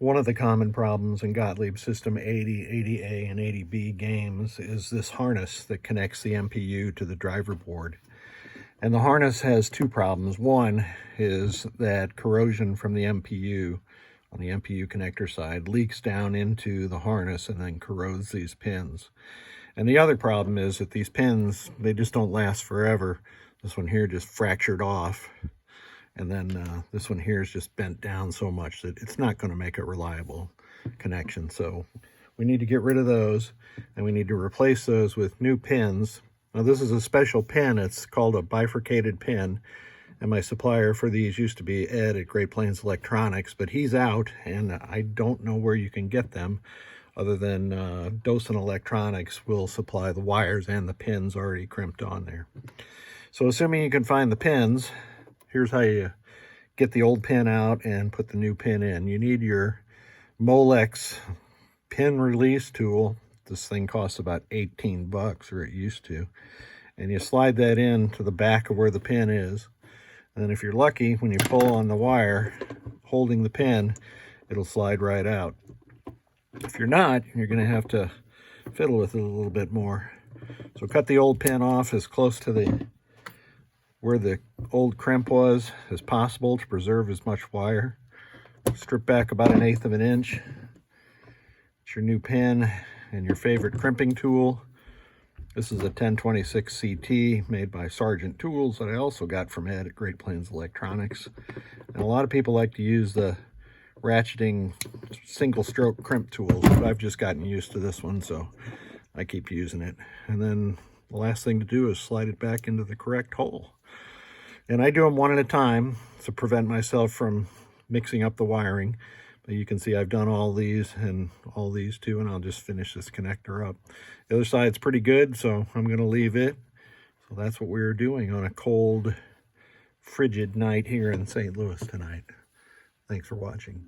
One of the common problems in Gottlieb System 80, 80A, and 80B games is this harness that connects the MPU to the driver board. And the harness has two problems. One is that corrosion from the MPU on the MPU connector side leaks down into the harness and then corrodes these pins. And the other problem is that these pins, they just don't last forever. This one here just fractured off. And then this one here is just bent down so much that it's not going to make a reliable connection. So we need to get rid of those, and we need to replace those with new pins. Now this is a special pin. It's called a bifurcated pin. And my supplier for these used to be Ed at Great Plains Electronics, but he's out, and I don't know where you can get them other than Docent Electronics will supply the wires and the pins already crimped on there. So assuming you can find the pins, here's how you get the old pin out and put the new pin in. You need your Molex pin release tool. This thing costs about 18 bucks, or it used to. And you slide that in to the back of where the pin is. And then if you're lucky, when you pull on the wire holding the pin, it'll slide right out. If you're not, you're going to have to fiddle with it a little bit more. So cut the old pin off as close to where the old crimp was as possible to preserve as much wire. Strip back about 1/8 of an inch. It's your new pin and your favorite crimping tool. This is a 1026 CT made by Sargent Tools that I also got from Ed at Great Plains Electronics. And a lot of people like to use the ratcheting single stroke crimp tools, but I've just gotten used to this one, so I keep using it. And then the last thing to do is slide it back into the correct hole. And I do them one at a time to prevent myself from mixing up the wiring. But you can see I've done all these and all these too, and I'll just finish this connector up. The other side's pretty good, so I'm going to leave it. So that's what we're doing on a cold, frigid night here in St. Louis tonight. Thanks for watching.